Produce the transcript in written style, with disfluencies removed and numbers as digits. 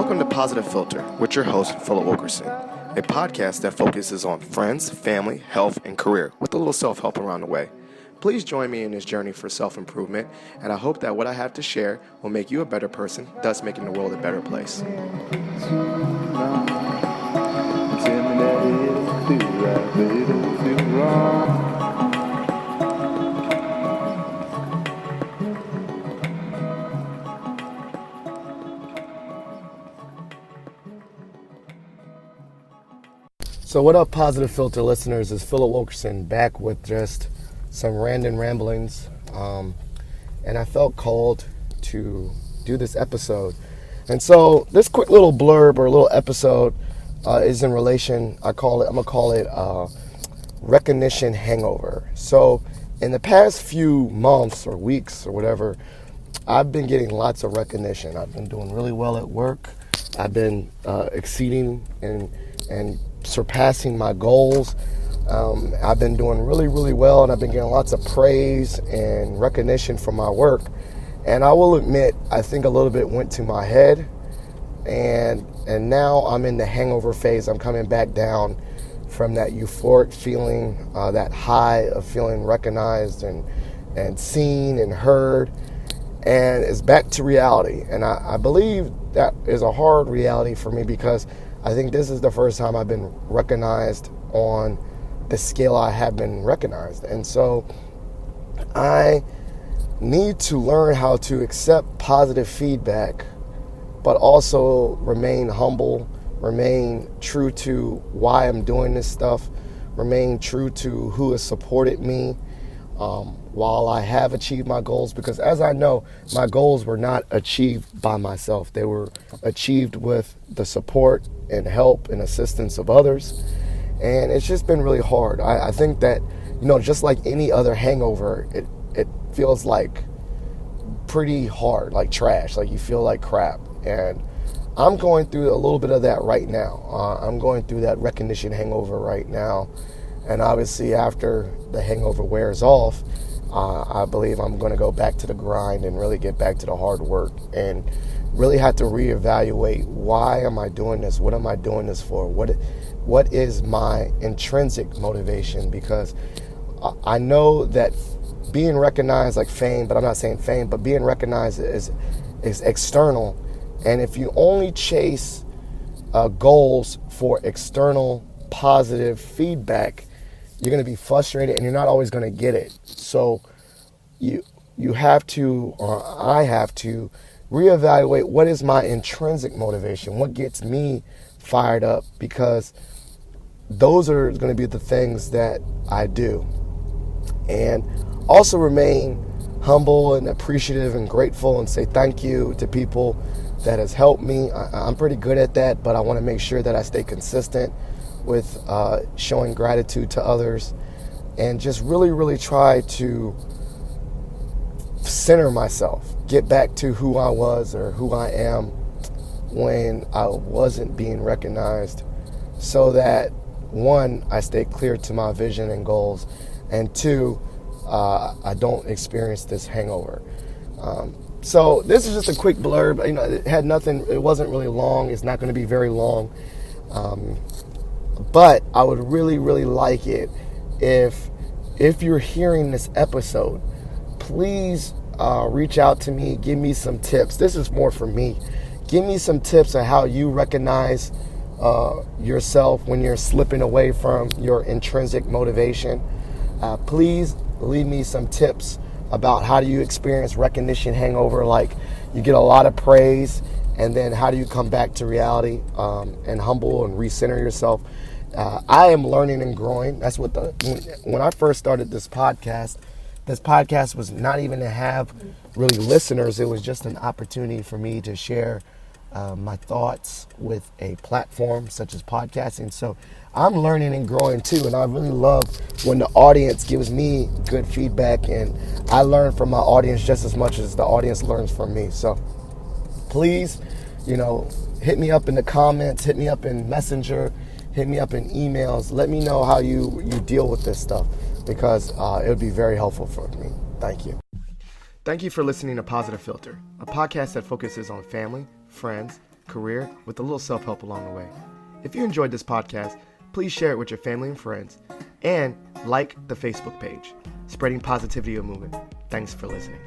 Welcome to Positive Filter with your host, Philip Wilkerson, a podcast that focuses on friends, family, health, and career with a little self-help around the way. Please join me in this journey for self-improvement, and I hope that what I have to share will make you a better person, thus making the world a better place. So what up, Positive Filter listeners? It's Philip Wilkerson back with just some random ramblings. And I felt called to do this episode. And so this quick little blurb or a little episode is in relation, I'm gonna call it Recognition Hangover. So in the past few months or weeks or whatever, I've been getting lots of recognition. I've been doing really well at work. I've been exceeding and surpassing my goals. I've been doing really, really well, and I've been getting lots of praise and recognition for my work. And I will admit, I think a little bit went to my head, and now I'm in the hangover phase. I'm coming back down from that euphoric feeling, that high of feeling recognized and seen and heard, and it's back to reality. And I believe that is a hard reality for me because I think this is the first time I've been recognized on the scale I have been recognized. And so I need to learn how to accept positive feedback, but also remain humble, remain true to why I'm doing this stuff, remain true to who has supported me while I have achieved my goals. Because as I know, my goals were not achieved by myself. They were achieved with the support and help and assistance of others. And it's just been really hard. I think that, just like any other hangover, it feels like pretty hard, like trash, like you feel like crap. And I'm going through a little bit of that right now. I'm going through that recognition hangover right now. And obviously after the hangover wears off, I believe I'm going to go back to the grind and really get back to the hard work and really have to reevaluate, why am I doing this? What am I doing this for? What is my intrinsic motivation? Because I know that being recognized, like fame, but I'm not saying fame, but being recognized is external. And if you only chase goals for external positive feedback, you're going to be frustrated and you're not always going to get it. So you have to, or I have to, reevaluate what is my intrinsic motivation, what gets me fired up, because those are going to be the things that I do. And also remain humble and appreciative and grateful and say thank you to people that has helped me. I'm pretty good at that, but I want to make sure that I stay consistent with showing gratitude to others and just really, really try to center myself, get back to who I was or who I am when I wasn't being recognized, so that one, I stay clear to my vision and goals, and two, I don't experience this hangover. So this is just a quick blurb. It had nothing, it wasn't really long. It's not going to be very long. But I would really, really like it if you're hearing this episode, please reach out to me, give me some tips. This is more for me. Give me some tips on how you recognize yourself when you're slipping away from your intrinsic motivation. Please leave me some tips about how do you experience recognition hangover, like you get a lot of praise, and then how do you come back to reality and humble and recenter yourself. I am learning and growing. That's what when I first started this podcast was not even to have really listeners. It was just an opportunity for me to share my thoughts with a platform such as podcasting. So I'm learning and growing too, and I really love when the audience gives me good feedback, and I learn from my audience just as much as the audience learns from me. So please, hit me up in the comments, hit me up in Messenger, hit me up in emails. Let me know how you deal with this stuff, because it would be very helpful for me. Thank you. Thank you for listening to Positive Filter, a podcast that focuses on family, friends, career with a little self-help along the way. If you enjoyed this podcast, please share it with your family and friends, and like the Facebook page, Spreading Positivity of Movement. Thanks for listening.